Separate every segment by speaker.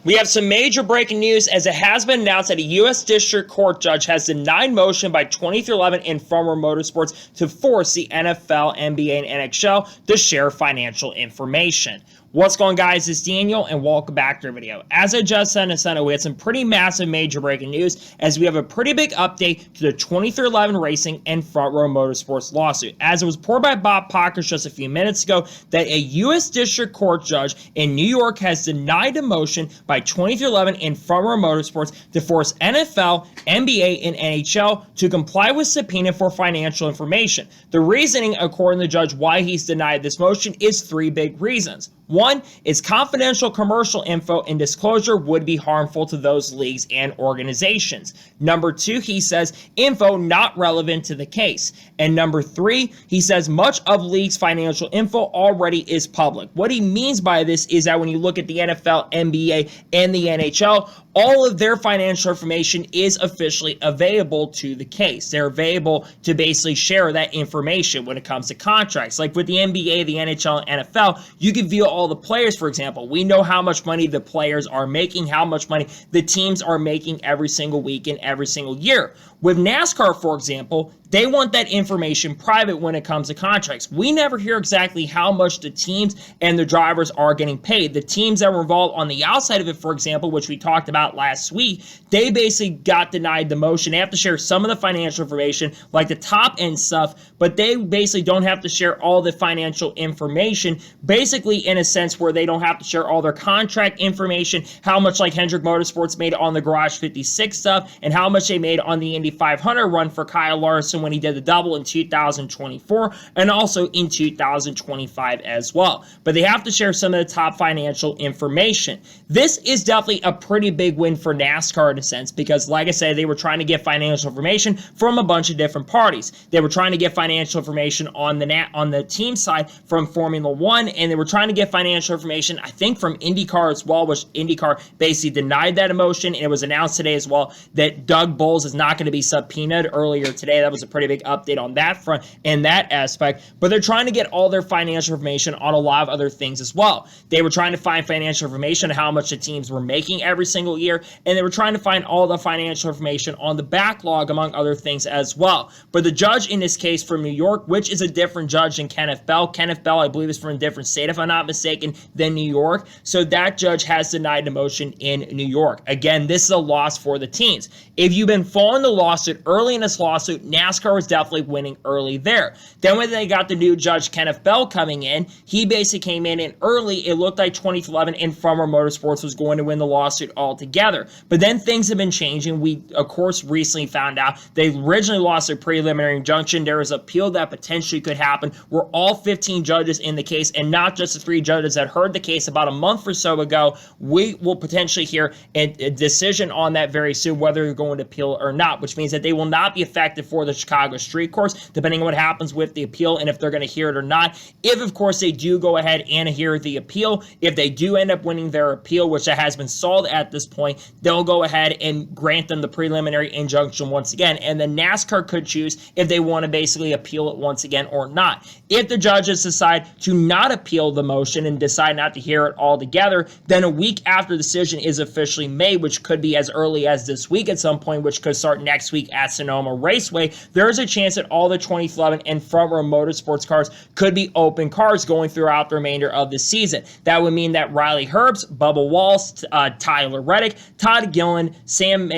Speaker 1: We have some major breaking news as it has been announced that a U.S. District Court judge has denied motion by 23XI And FRM Motorsports to force the NFL, NBA, and NHL to share financial information. What's going on, guys? It's Daniel, and welcome back to our video. As I just said in the Senate, we had some pretty massive major breaking news as we have a pretty big update to the 23XI Racing and Front Row Motorsports lawsuit. As it was reported by Bob Pockers just a few minutes ago, that a U.S. District Court judge in New York has denied a motion by 23XI and Front Row Motorsports to force NFL, NBA, and NHL to comply with subpoena for financial information. The reasoning, according to the judge, why he's denied this motion is three big reasons. One is confidential commercial info and disclosure would be harmful to those leagues and organizations. Number two, he says info not relevant to the case. And number three, he says much of leagues' financial info already is public. What he means by this is that when you look at the NFL, NBA, and the NHL, all of their financial information is officially available to the case. They're available to basically share that information when it comes to contracts. Like with the NBA, the NHL, and NFL, you can view all the players, for example. We know how much money the players are making, how much money the teams are making every single week and every single year. With NASCAR, for example, they want that information private when it comes to contracts. We never hear exactly how much the teams and the drivers are getting paid. The teams that were involved on the outside of it, for example, which we talked about last week, they basically got denied the motion. They have to share some of the financial information, like the top end stuff, but they basically don't have to share all the financial information, basically in a sense where they don't have to share all their contract information, how much like Hendrick Motorsports made on the Garage 56 stuff, and how much they made on the Indy 500 run for Kyle Larson when he did the double in 2024 and also in 2025 as well. But they have to share some of the top financial information. This is definitely a pretty big win for NASCAR in a sense because, like I said, they were trying to get financial information from a bunch of different parties. They were trying to get financial information on the team side from Formula One, and they were trying to get financial information, I think, from IndyCar as well, which IndyCar basically denied that motion, and it was announced today as well that Doug Bowles is not going to be subpoenaed earlier today. That was a pretty big update on that front and that aspect, but they're trying to get all their financial information on a lot of other things as well. They were trying to find financial information on how much the teams were making every single year, and they were trying to find all the financial information on the backlog, among other things as well. But the judge in this case from New York, which is a different judge than Kenneth Bell, I believe, is from a different state, if I'm not mistaken, than New York, so that judge has denied the motion in New York. Again, this is a loss for the teams. If you've been following the lawsuit, early in this lawsuit, NASCAR was definitely winning early there. Then when they got the new judge, Kenneth Bell, coming in, he basically came in, and early it looked like 23XI and Front Row Motorsports was going to win the lawsuit altogether. But then things have been changing. We, of course, recently found out they originally lost their preliminary injunction. There was an appeal that potentially could happen where all 15 judges in the case, and not just the 3 judges that heard the case about a month or so ago, we will potentially hear a decision on that very soon, whether they're going to appeal or not, which means that they will not be effective for the Chicago Street Course, depending on what happens with the appeal and if they're going to hear it or not. If, of course, they do go ahead and hear the appeal, if they do end up winning their appeal, which has been stalled at this point, they'll go ahead and grant them the preliminary injunction once again, and then NASCAR could choose if they want to basically appeal it once again or not. If the judges decide to not appeal the motion and decide not to hear it altogether, then a week after the decision is officially made, which could be as early as this week at some point, which could start next week at Sonoma Raceway, there is a chance that all the 23XI and Front Row Motorsports cars could be open cars going throughout the remainder of the season. That would mean that Riley Herbst, Bubba Wallace, Tyler Reddick, Todd Gillen, Zane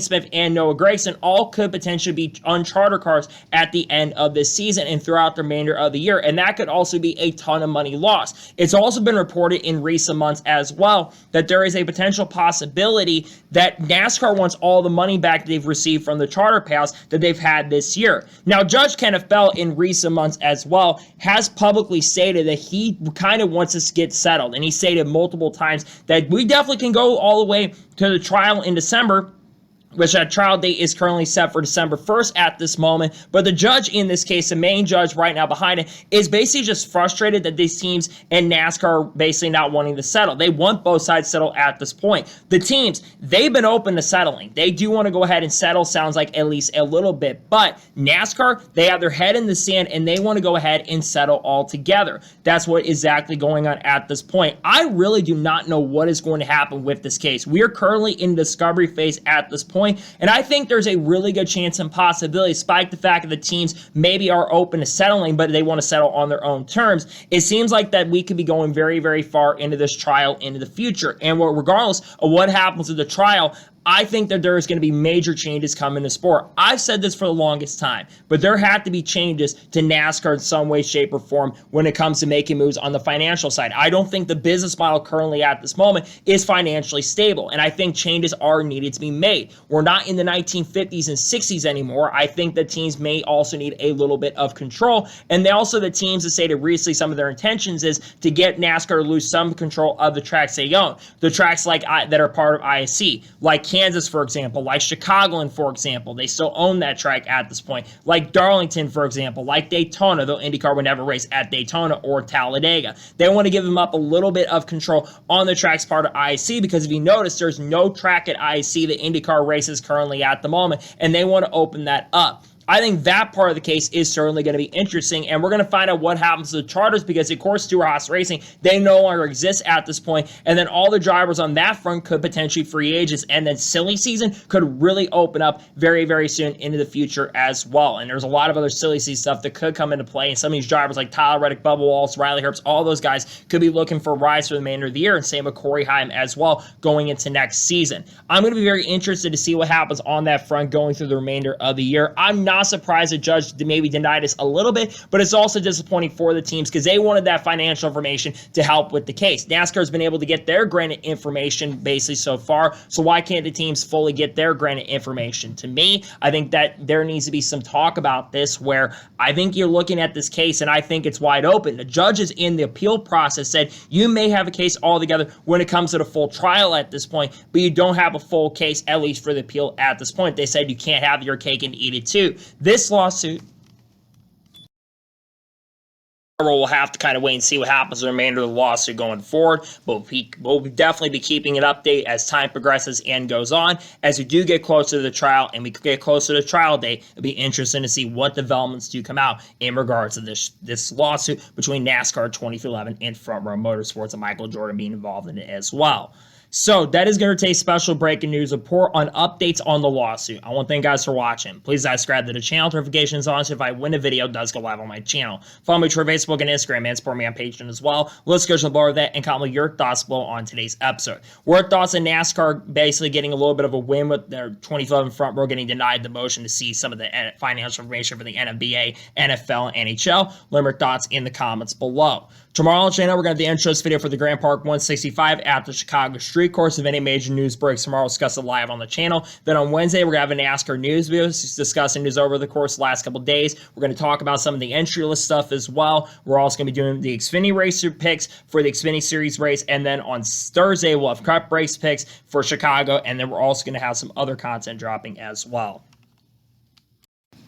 Speaker 1: Smith, and Noah Gragson all could potentially be on charter cars at the end of this season and throughout the remainder of the year, and that could also be a ton of money lost. It's also been reported in recent months as well that there is a potential possibility that NASCAR wants all the money back they've received from the charter pass that they've had this year. Now, Judge Kenneth Bell in recent months as well has publicly stated that he kind of wants this to get settled, and he stated multiple times that we definitely can go all the way to the trial in December, which that trial date is currently set for December 1st at this moment. But the judge in this case, the main judge right now behind it, is basically just frustrated that these teams and NASCAR are basically not wanting to settle. They want both sides to settle at this point. The teams, they've been open to settling. They do want to go ahead and settle, sounds like at least a little bit. But NASCAR, they have their head in the sand and they want to go ahead and settle altogether. That's what exactly going on at this point. I really do not know what is going to happen with this case. We are currently in discovery phase at this point. And I think there's a really good chance and possibility, despite the fact that the teams maybe are open to settling, but they want to settle on their own terms. It seems like that we could be going very, very far into this trial into the future. And regardless of what happens with the trial, I think that there is going to be major changes coming to sport. I've said this for the longest time, but there have to be changes to NASCAR in some way, shape, or form when it comes to making moves on the financial side. I don't think the business model currently at this moment is financially stable, and I think changes are needed to be made. We're not in the 1950s and 60s anymore. I think that teams may also need a little bit of control, and the teams have stated recently some of their intentions is to get NASCAR to lose some control of the tracks they own. The tracks that are part of ISC, like Kansas, for example, like Chicagoland, for example. They still own that track at this point. Like Darlington, for example, like Daytona, though IndyCar would never race at Daytona or Talladega. They want to give them up a little bit of control on the tracks part of ISC, because if you notice, there's no track at ISC that IndyCar races currently at the moment, and they want to open that up. I think that part of the case is certainly going to be interesting, and we're going to find out what happens to the Charters, because, of course, Stewart-Haas Racing, they no longer exist at this point, and then all the drivers on that front could potentially free agents, and then silly season could really open up very, very soon into the future as well. And there's a lot of other silly season stuff that could come into play, and some of these drivers like Tyler Reddick, Bubba Wallace, Riley Herbst, all those guys could be looking for rides for the remainder of the year, and same with Corey Heim as well going into next season. I'm going to be very interested to see what happens on that front going through the remainder of the year. I'm not surprised the judge maybe denied us a little bit, but it's also disappointing for the teams because they wanted that financial information to help with the case. NASCAR has been able to get their granted information basically so far, so why can't the teams fully get their granted information? To me, I think that there needs to be some talk about this, where I think you're looking at this case and I think it's wide open. The judges in the appeal process said you may have a case altogether when it comes to the full trial at this point, but you don't have a full case, at least for the appeal at this point. They said you can't have your cake and eat it too. This lawsuit, we'll have to kind of wait and see what happens with the remainder of the lawsuit going forward, but we'll definitely be keeping an update as time progresses and goes on. As we do get closer to the trial and we get closer to the trial date, it'll be interesting to see what developments do come out in regards to this lawsuit between NASCAR 23XI and Front Row Motorsports, and Michael Jordan being involved in it as well. So that is going to take special breaking news report on updates on the lawsuit. I want to thank you guys for watching. Please subscribe to the channel. Notifications on, so if I win a video, it does go live on my channel. Follow me on Facebook and Instagram, and support me on Patreon as well. Let's go to the bar of that and comment your thoughts below on today's episode. Your thoughts on NASCAR basically getting a little bit of a win with their 2011 Front Row getting denied the motion to see some of the financial information for the NBA, NFL, and NHL. Let me your thoughts in the comments below. Tomorrow on the channel, we're going to have the intro video for the Grand Park 165 at the Chicago Street Course. If any major news breaks tomorrow, we'll discuss it live on the channel. Then on Wednesday, we're going to have a NASCAR news video discussing news over the course of the last couple of days. We're going to talk about some of the entry list stuff as well. We're also going to be doing the Xfinity racer picks for the Xfinity Series race. And then on Thursday, we'll have Cup race picks for Chicago. And then we're also going to have some other content dropping as well.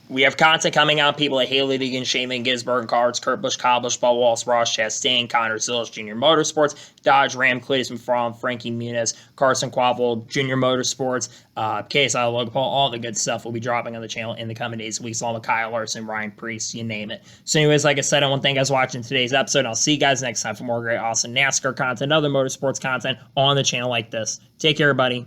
Speaker 1: We have content coming out. People like Haley Deegan, Shaman Gisberg, Cards, Kurt Busch, Kyle Busch, Paul Walsh, Ross Chastain, Connor Zillis, Jr. Motorsports, Dodge, Ram, Cletus McFarland, Frankie Muniz, Carson Quavel, Jr. Motorsports, KSI Logan Paul, all the good stuff will be dropping on the channel in the coming days, weeks, along with Kyle Larson, Ryan Priest, you name it. So anyways, like I said, I want to thank you guys for watching today's episode. I'll see you guys next time for more great, awesome NASCAR content, other motorsports content on the channel like this. Take care, everybody.